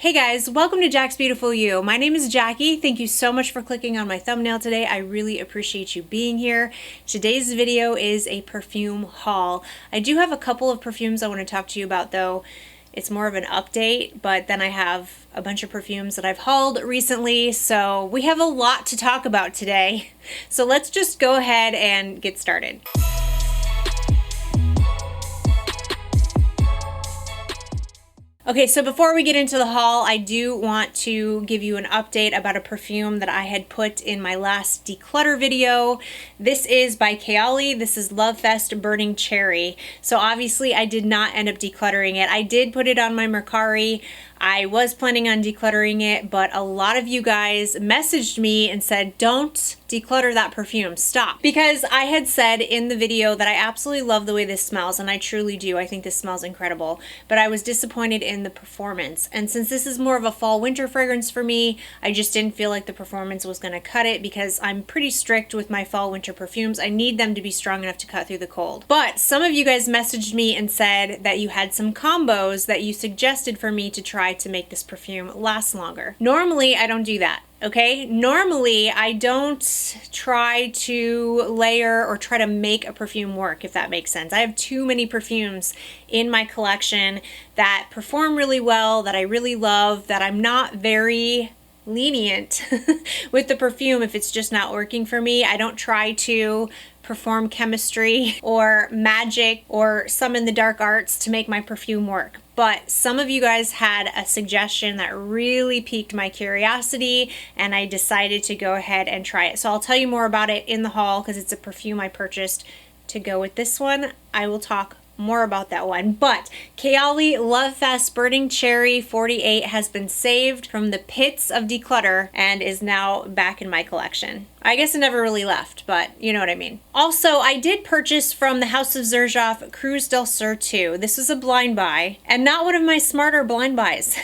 Hey guys, welcome to Jaxbeautifulyou. My name is Jackie. Thank you so much for clicking on my thumbnail today. I really appreciate you being here. Today's video is a perfume haul. I do have a couple of perfumes I want to talk to you about though. It's more of an update, but then I have a bunch of perfumes that I've hauled recently, so we have a lot to talk about today. So let's just go ahead and get started. Okay, so before we get into the haul, I do want to give you an update about a perfume that I had put in my last declutter video. This is by Kayali. This is Lovefest Burning Cherry. So obviously I did not end up decluttering it. I did put it on my Mercari. I was planning on decluttering it, but a lot of you guys messaged me and said, don't declutter that perfume, stop. Because I had said in the video that I absolutely love the way this smells, and I truly do. I think this smells incredible, but I was disappointed in the performance. And since this is more of a fall winter fragrance for me, I just didn't feel like the performance was gonna cut it because I'm pretty strict with my fall winter perfumes. I need them to be strong enough to cut through the cold. But some of you guys messaged me and said that you had some combos that you suggested for me to try to make this perfume last longer. Normally, I don't do that. Okay, normally I don't try to layer or try to make a perfume work, if that makes sense. I have too many perfumes in my collection that perform really well, that I really love, that I'm not very lenient with the perfume if it's just not working for me. I don't try to perform chemistry or magic or summon the dark arts to make my perfume work. But some of you guys had a suggestion that really piqued my curiosity, and I decided to go ahead and try it. So I'll tell you more about it in the haul because it's a perfume I purchased to go with this one. I will talk more about that one. But Kayali Lovefest Burning Cherry 48 has been saved from the pits of declutter and is now back in my collection. I guess it never really left, but you know what I mean. Also, I did purchase from the House of Xerjoff Cruz del Sur II. This was a blind buy, and not one of my smarter blind buys.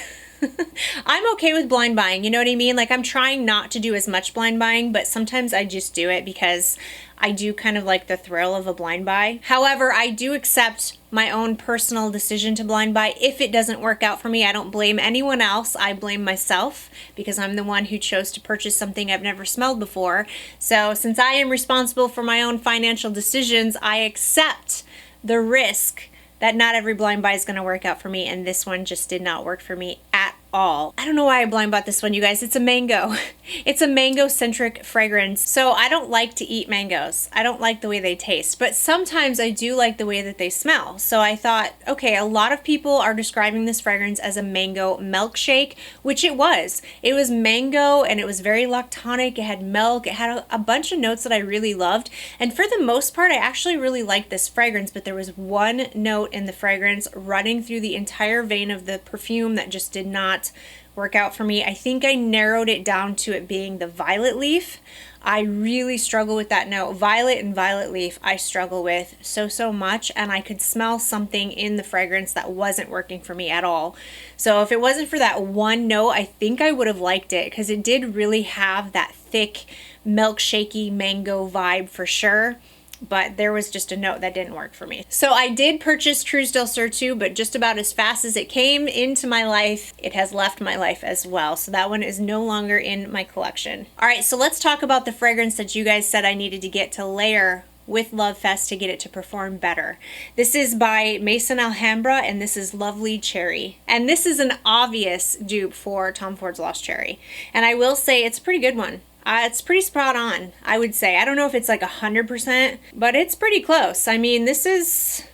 I'm okay with blind buying, you know what I mean? Like, I'm trying not to do as much blind buying, but sometimes I just do it because I do kind of like the thrill of a blind buy. However, I do accept my own personal decision to blind buy if it doesn't work out for me. I don't blame anyone else. I blame myself because I'm the one who chose to purchase something I've never smelled before. So since I am responsible for my own financial decisions, I accept the risk that not every blind buy is going to work out for me, and this one just did not work for me at all. I don't know why I blind bought this one, you guys. It's a mango. It's a mango-centric fragrance. So I don't like to eat mangoes. I don't like the way they taste, but sometimes I do like the way that they smell. So I thought, okay, a lot of people are describing this fragrance as a mango milkshake, which it was. It was mango and it was very lactonic. It had milk. It had a bunch of notes that I really loved. And for the most part, I actually really liked this fragrance, but there was one note in the fragrance running through the entire vein of the perfume that just did not work out for me. I think I narrowed it down to it being the violet leaf. I really struggle with that note. Violet and violet leaf I struggle with so much, and I could smell something in the fragrance that wasn't working for me at all. So if it wasn't for that one note, I think I would have liked it because it did really have that thick milkshakey mango vibe for sure. But there was just a note that didn't work for me. So I did purchase Cruz del Sur II, but just about as fast as it came into my life, it has left my life as well. So that one is no longer in my collection. All right, so let's talk about the fragrance that you guys said I needed to get to layer with Lovefest to get it to perform better. This is by Maison Alhambra, and this is Lovely Cherry. And this is an obvious dupe for Tom Ford's Lost Cherry. And I will say it's a pretty good one. It's pretty spot on, I would say. I don't know if it's like 100%, but it's pretty close. I mean, this is,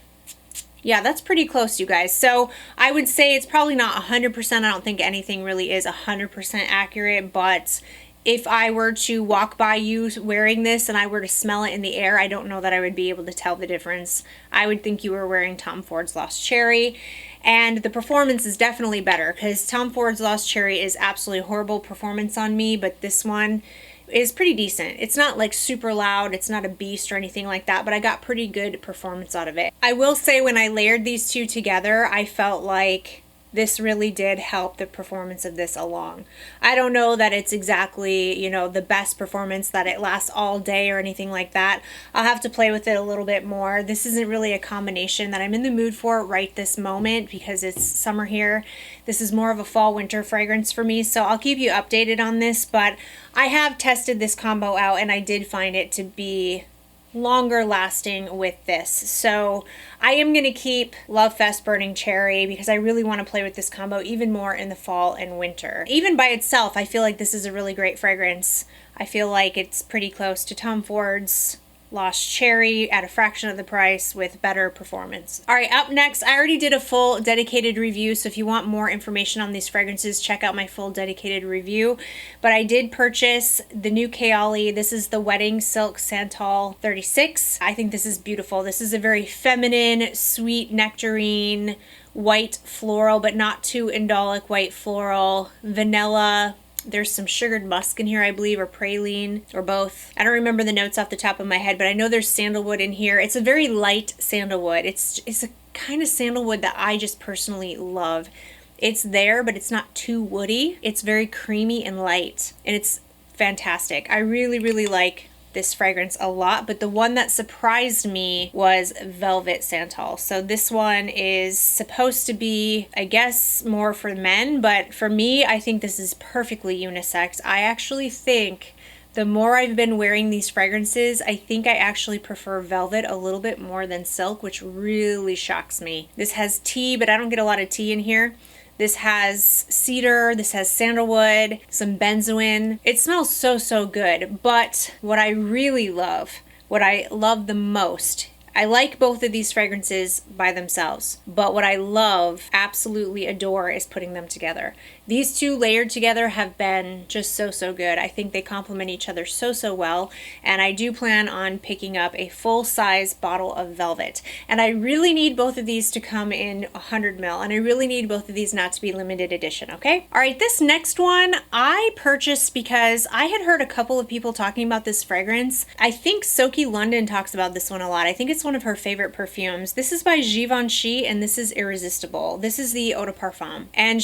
yeah, that's pretty close, you guys. So I would say it's probably not 100%. I don't think anything really is 100% accurate, but if I were to walk by you wearing this and I were to smell it in the air, I don't know that I would be able to tell the difference. I would think you were wearing Tom Ford's Lost Cherry. And the performance is definitely better because Tom Ford's Lost Cherry is absolutely horrible performance on me, but this one is pretty decent. It's not like super loud, it's not a beast or anything like that, but I got pretty good performance out of it. I will say when I layered these two together, I felt like this really did help the performance of this along. I don't know that it's exactly, you know, the best performance, that it lasts all day or anything like that. I'll have to play with it a little bit more. This isn't really a combination that I'm in the mood for right this moment because it's summer here. This is more of a fall winter fragrance for me, so I'll keep you updated on this, but I have tested this combo out and I did find it to be longer lasting with this. So I am going to keep Lovefest Burning Cherry because I really want to play with this combo even more in the fall and winter. Even by itself, I feel like this is a really great fragrance. I feel like it's pretty close to Tom Ford's Lost Cherry at a fraction of the price with better performance. All right, up next, I already did a full dedicated review, so if you want more information on these fragrances, check out my full dedicated review. But I did purchase the new Kayali. This is the Wedding Silk Santal 36. I think this is beautiful. This is a very feminine, sweet nectarine, white floral, but not too indolic white floral, vanilla. There's some sugared musk in here, I believe, or praline, or both. I don't remember the notes off the top of my head, but I know there's sandalwood in here. It's a very light sandalwood. It's a kind of sandalwood that I just personally love. It's there, but it's not too woody. It's very creamy and light, and it's fantastic. I really, really like this fragrance a lot, but the one that surprised me was Velvet Santal. So this one is supposed to be, I guess, more for men, but for me, I think this is perfectly unisex. I actually think the more I've been wearing these fragrances, I think I actually prefer velvet a little bit more than silk, which really shocks me. This has tea, but I don't get a lot of tea in here. This has cedar, this has sandalwood, some benzoin. It smells so, so good. But what I really love, what I love the most, I like both of these fragrances by themselves, but what I love, absolutely adore, is putting them together. These two layered together have been just so, so good. I think they complement each other so, so well, and I do plan on picking up a full-size bottle of Velvet. And I really need both of these to come in 100 ml, and I really need both of these not to be limited edition, okay? All right, this next one I purchased because I had heard a couple of people talking about this fragrance. I think Soki London talks about this one a lot. I think it's one of her favorite perfumes. This is by Givenchy, and this is Irresistible. This is the Eau de Parfum. And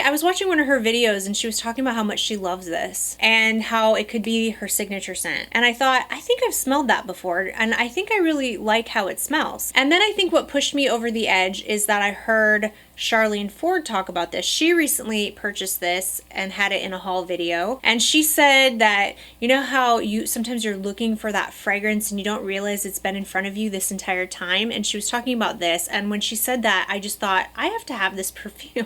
I was watching one of her videos, and she was talking about how much she loves this and how it could be her signature scent. And I thought, I think I've smelled that before, and I think I really like how it smells. And then I think what pushed me over the edge is that I heard Charlene Ford talk about this. She recently purchased this and had it in a haul video, and she said that, you know how sometimes you're looking for that fragrance and you don't realize it's been in front of you this entire time, and she was talking about this, and when she said that, I just thought, I have to have this perfume.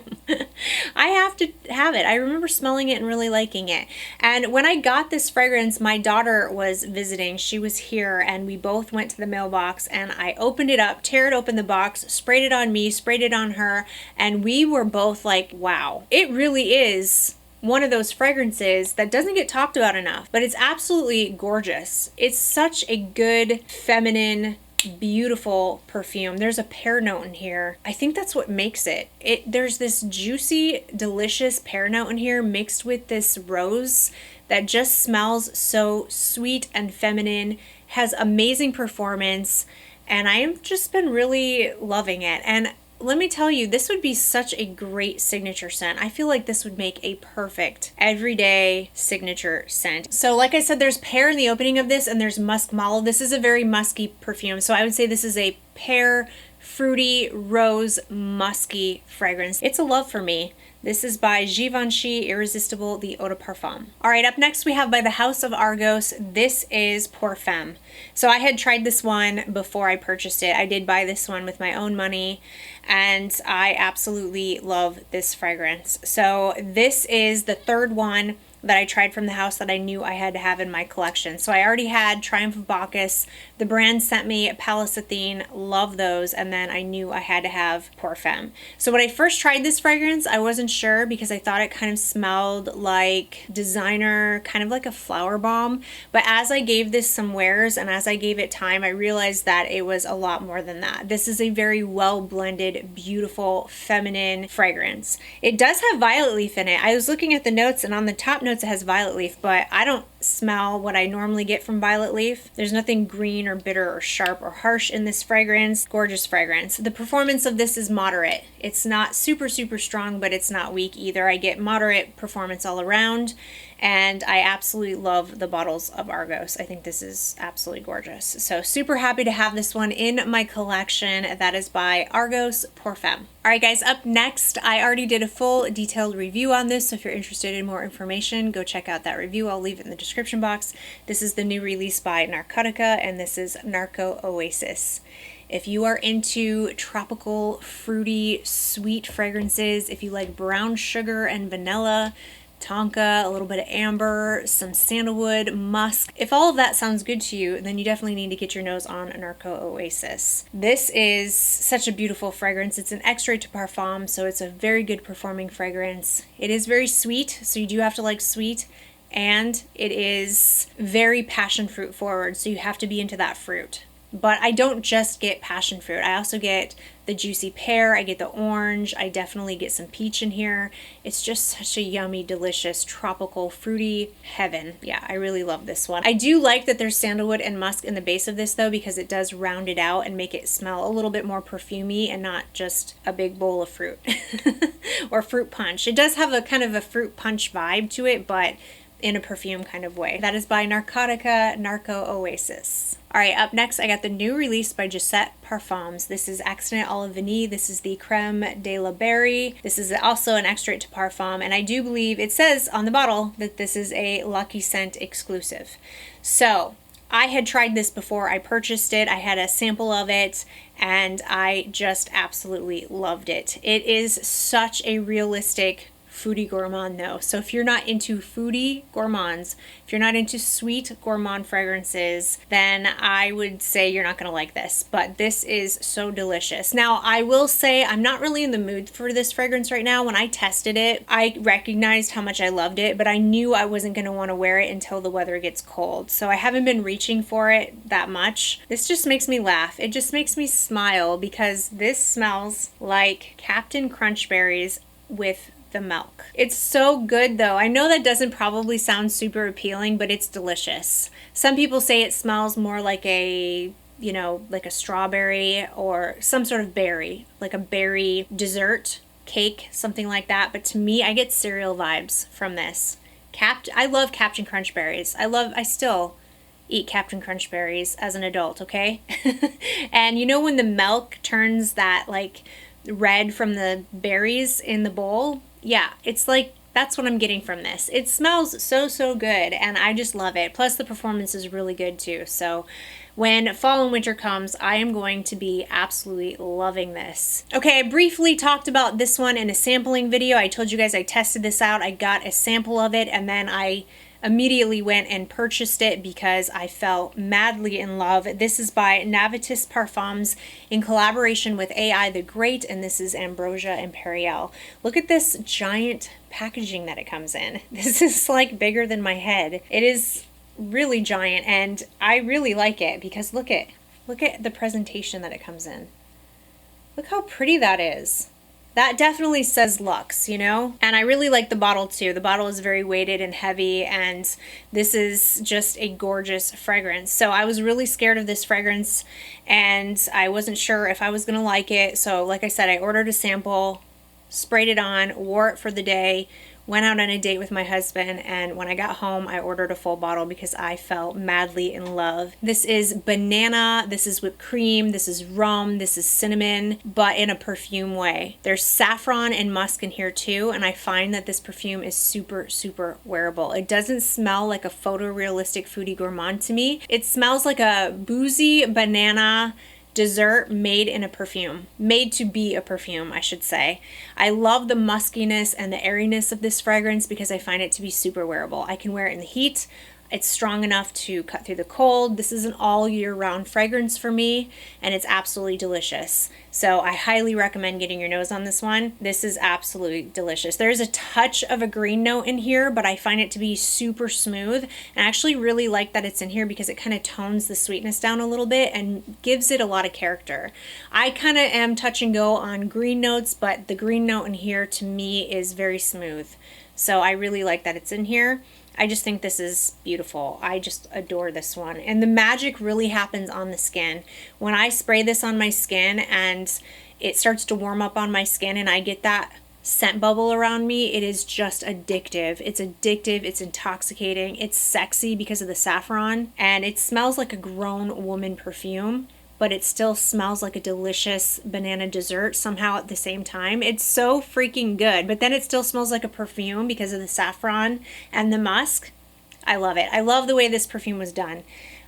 I have to have it. I remember smelling it and really liking it. And when I got this fragrance, my daughter was visiting. She was here, and we both went to the mailbox, and I opened it up, teared open the box, sprayed it on me, sprayed it on her, and we were both like, wow, it really is one of those fragrances that doesn't get talked about enough, but it's absolutely gorgeous. It's such a good, feminine, beautiful perfume. There's a pear note in here. I think that's what makes it. There's this juicy, delicious pear note in here mixed with this rose that just smells so sweet and feminine, has amazing performance, and I have just been really loving it. And let me tell you, this would be such a great signature scent. I feel like this would make a perfect everyday signature scent. So like I said, there's pear in the opening of this, and there's musk mallow. This is a very musky perfume, so I would say this is a pear, fruity, rose, musky fragrance. It's a love for me. This is by Givenchy Irresistible, the Eau de Parfum. All right, up next we have by the House of Argos. This is Perfume. So I had tried this one before I purchased it. I did buy this one with my own money, and I absolutely love this fragrance. So this is the third one that I tried from the house that I knew I had to have in my collection. So I already had Triumph of Bacchus. The brand sent me Pallas Athene, love those, and then I knew I had to have Perfume. So when I first tried this fragrance, I wasn't sure because I thought it kind of smelled like designer, kind of like a flower bomb. But as I gave this some wears and as I gave it time, I realized that it was a lot more than that. This is a very well blended, beautiful, feminine fragrance. It does have violet leaf in it. I was looking at the notes, and on the top notes it has violet leaf, but I don't smell what I normally get from violet leaf. There's nothing green or bitter or sharp or harsh in this fragrance. Gorgeous fragrance. The performance of this is moderate. It's not super, super strong, but it's not weak either. I get moderate performance all around, and I absolutely love the bottles of Argos. I think this is absolutely gorgeous. So super happy to have this one in my collection. That is by Argos Perfume. All right, guys, up next, I already did a full detailed review on this, so if you're interested in more information, go check out that review. I'll leave it in the description box. This is the new release by Narcotica, and this is Narco Oasis. If you are into tropical, fruity, sweet fragrances, if you like brown sugar and vanilla, tonka, a little bit of amber, some sandalwood, musk. If all of that sounds good to you, then you definitely need to get your nose on Narco Oasis. This is such a beautiful fragrance. It's an Extrait de Parfum, so it's a very good performing fragrance. It is very sweet, so you do have to like sweet, and it is very passion fruit forward, so you have to be into that fruit. But I don't just get passion fruit. I also get the juicy pear, I get the orange, I definitely get some peach in here. It's just such a yummy, delicious, tropical, fruity heaven. Yeah, I really love this one. I do like that there's sandalwood and musk in the base of this though, because it does round it out and make it smell a little bit more perfumey and not just a big bowl of fruit or fruit punch. It does have a kind of a fruit punch vibe to it, but in a perfume kind of way. That is by Narcotica, Narco Oasis. All right, up next, I got the new release by Jousset Parfums. This is Accident à la Vanille. This is the Creme de la Berry. This is also an Extrait de Parfum, and I do believe it says on the bottle that this is a LUCKYSCENT exclusive. So I had tried this before I purchased it. I had a sample of it, and I just absolutely loved it. It is such a realistic foodie gourmand though. So if you're not into foodie gourmands, if you're not into sweet gourmand fragrances, then I would say you're not gonna like this, but this is so delicious. Now I will say I'm not really in the mood for this fragrance right now. When I tested it, I recognized how much I loved it, but I knew I wasn't gonna wanna wear it until the weather gets cold. So I haven't been reaching for it that much. This just makes me laugh. It just makes me smile because this smells like Captain Crunch berries with the milk. It's so good though. I know that doesn't probably sound super appealing, but it's delicious. Some people say it smells more like a, you know, like a strawberry or some sort of berry, like a berry dessert, cake, something like that. But to me, I get cereal vibes from this. I love Captain Crunch berries. I still eat Captain Crunch berries as an adult, okay? And you know when the milk turns that like red from the berries in the bowl? Yeah, it's like, that's what I'm getting from this. It smells so, so good, and I just love it. Plus, the performance is really good, too. So, when fall and winter comes, I am going to be absolutely loving this. Okay, I briefly talked about this one in a sampling video. I told you guys I tested this out. I got a sample of it, and then I immediately went and purchased it because I fell madly in love. This is by Navitus Parfums in collaboration with AI the Great, and this is Ambrosia Imperiale. Look at this giant packaging that it comes in. This is like bigger than my head. It is really giant, and I really like it because look at the presentation that it comes in. Look how pretty that is. That definitely says luxe, you know? And I really like the bottle too. The bottle is very weighted and heavy, and this is just a gorgeous fragrance. So I was really scared of this fragrance, and I wasn't sure if I was gonna like it. So like I said, I ordered a sample, sprayed it on, wore it for the day, went out on a date with my husband, and when I got home, I ordered a full bottle because I fell madly in love. This is banana, this is whipped cream, this is rum, this is cinnamon, but in a perfume way. There's saffron and musk in here too, and I find that this perfume is super, super wearable. It doesn't smell like a photorealistic foodie gourmand to me. It smells like a boozy banana dessert made in a perfume, made to be a perfume, I should say. I love the muskiness and the airiness of this fragrance because I find it to be super wearable. I can wear it in the heat. It's strong enough to cut through the cold. This is an all year round fragrance for me, and it's absolutely delicious. So I highly recommend getting your nose on this one. This is absolutely delicious. There's a touch of a green note in here, but I find it to be super smooth. And I actually really like that it's in here because it kind of tones the sweetness down a little bit and gives it a lot of character. I kind of am touch and go on green notes, but the green note in here to me is very smooth. So I really like that it's in here. I just think this is beautiful. I just adore this one. And the magic really happens on the skin. When I spray this on my skin and it starts to warm up on my skin and I get that scent bubble around me, it is just addictive. It's addictive, it's intoxicating, it's sexy because of the saffron, and it smells like a grown woman perfume, but it still smells like a delicious banana dessert somehow at the same time. It's so freaking good, but then it still smells like a perfume because of the saffron and the musk. I love it. I love the way this perfume was done.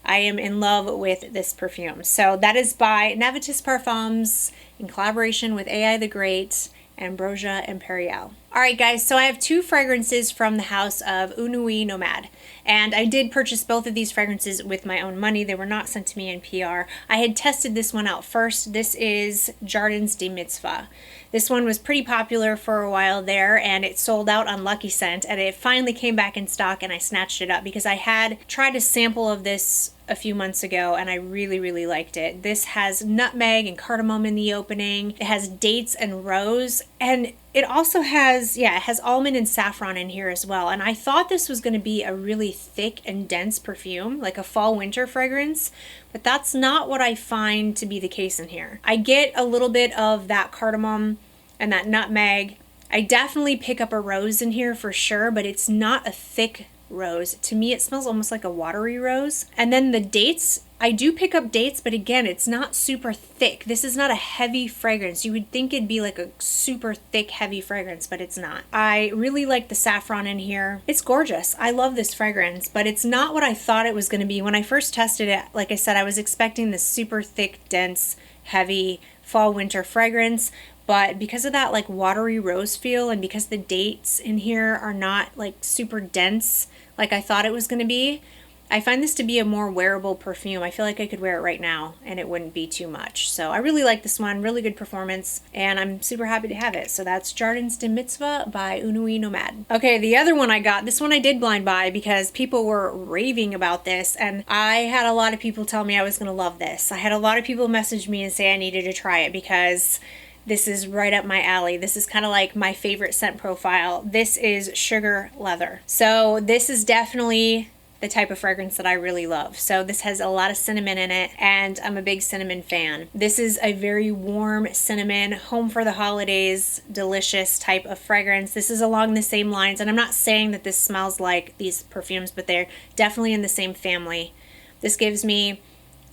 I am in love with this perfume. So that is by Navitus Parfums in collaboration with AI the Great, Ambrosia, Imperiale. Alright guys, so I have two fragrances from the house of Une Nuit Nomade. And I did purchase both of these fragrances with my own money. They were not sent to me in PR. I had tested this one out first. This is Jardins de Misfah. This one was pretty popular for a while there, and it sold out on LUCKYSCENT, and it finally came back in stock, and I snatched it up because I had tried a sample of this a few months ago and I really liked it. This has nutmeg and cardamom in the opening. It has dates and rose, and it also has, yeah, it has almond and saffron in here as well. And I thought this was going to be a really thick and dense perfume, like a fall winter fragrance, but that's not what I find to be the case in here. I get a little bit of that cardamom and that nutmeg. I definitely pick up a rose in here for sure, but it's not a thick rose. To me, it smells almost like a watery rose. And then the dates, I do pick up dates, but again, it's not super thick. This is not a heavy fragrance. You would think it'd be like a super thick, heavy fragrance, but it's not. I really like the saffron in here. It's gorgeous. I love this fragrance, but it's not what I thought it was going to be. When I first tested it, like I said, I was expecting this super thick, dense, heavy fall winter fragrance. But because of that like watery rose feel, and because the dates in here are not like super dense like I thought it was going to be, I find this to be a more wearable perfume. I feel like I could wear it right now and it wouldn't be too much. So I really like this one, really good performance, and I'm super happy to have it. So that's Jardins de Misfah by Une Nuit Nomade. Okay, the other one I got, this one I did blind buy because people were raving about this, and I had a lot of people tell me I was going to love this. I had a lot of people message me and say I needed to try it because this is right up my alley. This is kind of like my favorite scent profile. This is Sugar Leather. So this is definitely the type of fragrance that I really love. So this has a lot of cinnamon in it, and I'm a big cinnamon fan. This is a very warm cinnamon, home for the holidays, delicious type of fragrance. This is along the same lines, and I'm not saying that this smells like these perfumes, but they're definitely in the same family. This gives me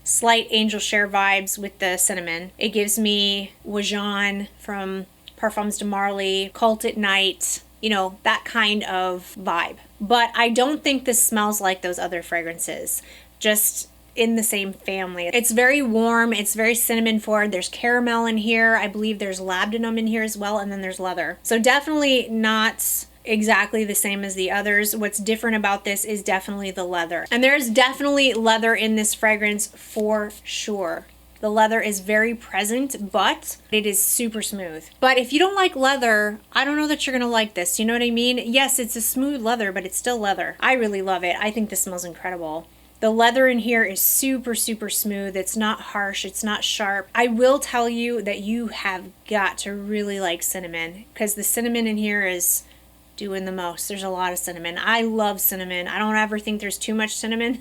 slight angel share vibes with the cinnamon. It gives me Wajan from Parfums de Marly, Cult at Night, you know, that kind of vibe. But I don't think this smells like those other fragrances, just in the same family. It's very warm, it's very cinnamon forward. There's caramel in here. I believe there's labdanum in here as well, and then there's leather. So definitely not exactly the same as the others. What's different about this is definitely the leather. And there's definitely leather in this fragrance for sure. The leather is very present, but it is super smooth. But if you don't like leather, I don't know that you're gonna like this. You know what I mean? Yes, it's a smooth leather, but it's still leather. I really love it. I think this smells incredible. The leather in here is super smooth. It's not harsh, it's not sharp. I will tell you that you have got to really like cinnamon, because the cinnamon in here is doing the most. There's a lot of cinnamon. I love cinnamon. I don't ever think there's too much cinnamon.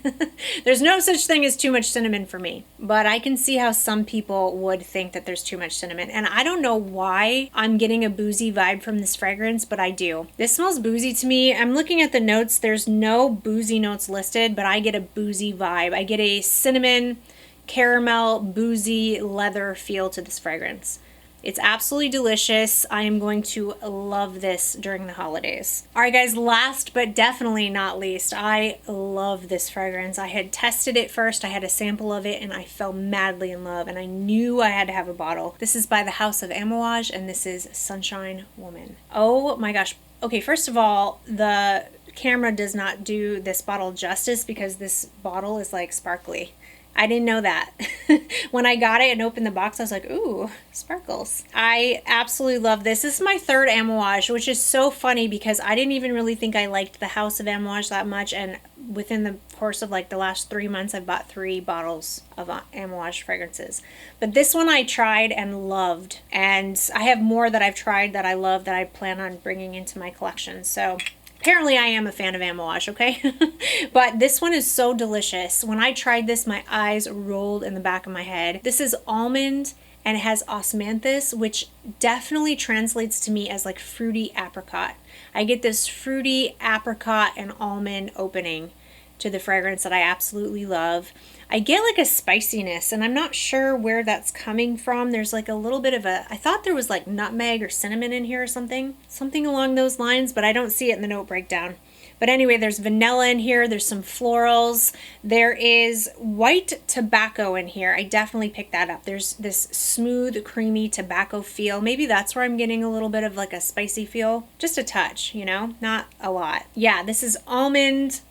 There's no such thing as too much cinnamon for me. But I can see how some people would think that there's too much cinnamon. And I don't know why I'm getting a boozy vibe from this fragrance, but I do. This smells boozy to me. I'm looking at the notes. There's no boozy notes listed, but I get a boozy vibe. I get a cinnamon, caramel, boozy, leather feel to this fragrance. It's absolutely delicious. I am going to love this during the holidays. All right, guys, last but definitely not least, I love this fragrance. I had tested it first. I had a sample of it, and I fell madly in love, and I knew I had to have a bottle. This is by the house of Amouage, and this is Sunshine Woman. Oh my gosh. Okay, first of all, the camera does not do this bottle justice because this bottle is like sparkly. I didn't know that. When I got it and opened the box, I was like, ooh, sparkles. I absolutely love this. This is my third Amouage, which is so funny because I didn't even really think I liked the house of Amouage that much, and within the course of like the last 3 months, I've bought 3 bottles of Amouage fragrances. But this one I tried and loved, and I have more that I've tried that I love that I plan on bringing into my collection. So apparently I am a fan of Amouage, okay? But this one is so delicious. When I tried this, my eyes rolled in the back of my head. This is almond and it has osmanthus, which definitely translates to me as like fruity apricot. I get this fruity apricot and almond opening to the fragrance that I absolutely love. I get like a spiciness, and I'm not sure where that's coming from. There's like a little bit of I thought there was like nutmeg or cinnamon in here or something along those lines, but I don't see it in the note breakdown. But anyway, there's vanilla in here, there's some florals, there is white tobacco in here. I definitely picked that up. There's this smooth, creamy tobacco feel. Maybe that's where I'm getting a little bit of like a spicy feel. Just a touch, you know, not a lot. Yeah, this is almond,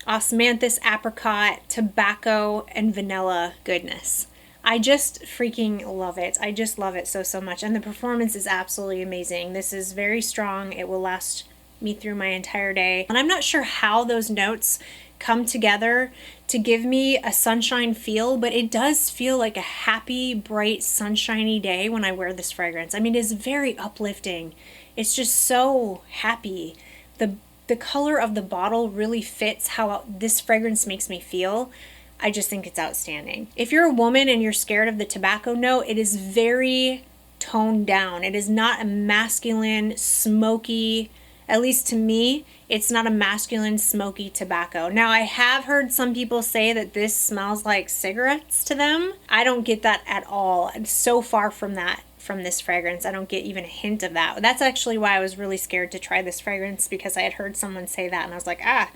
osmanthus, apricot, tobacco, and vanilla goodness. I just freaking love it. I just love it so, so much. And the performance is absolutely amazing. This is very strong. It will last me through my entire day. And I'm not sure how those notes come together to give me a sunshine feel, but it does feel like a happy, bright, sunshiny day when I wear this fragrance. I mean, it's very uplifting. It's just so happy. The color of the bottle really fits how this fragrance makes me feel. I just think it's outstanding. If you're a woman and you're scared of the tobacco note, it is very toned down. It is not a masculine, smoky, at least to me, it's not a masculine, smoky tobacco. Now, I have heard some people say that this smells like cigarettes to them. I don't get that at all. I'm so far from that. From this fragrance, I don't get even a hint of that. That's actually why I was really scared to try this fragrance, because I had heard someone say that and I was like, I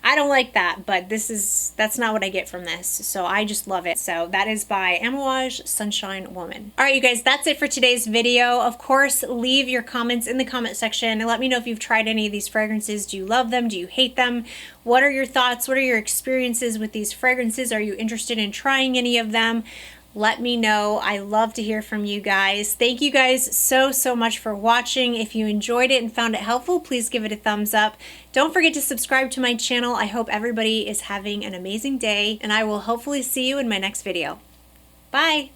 don't like that, but that's not what I get from this. So I just love it. So that is by Amouage Sunshine Woman. All right, you guys, that's it for today's video. Of course, leave your comments in the comment section and let me know if you've tried any of these fragrances. Do you love them? Do you hate them? What are your thoughts? What are your experiences with these fragrances? Are you interested in trying any of them? Let me know. I love to hear from you guys. Thank you guys so, so much for watching. If you enjoyed it and found it helpful, please give it a thumbs up. Don't forget to subscribe to my channel. I hope everybody is having an amazing day, and I will hopefully see you in my next video. Bye!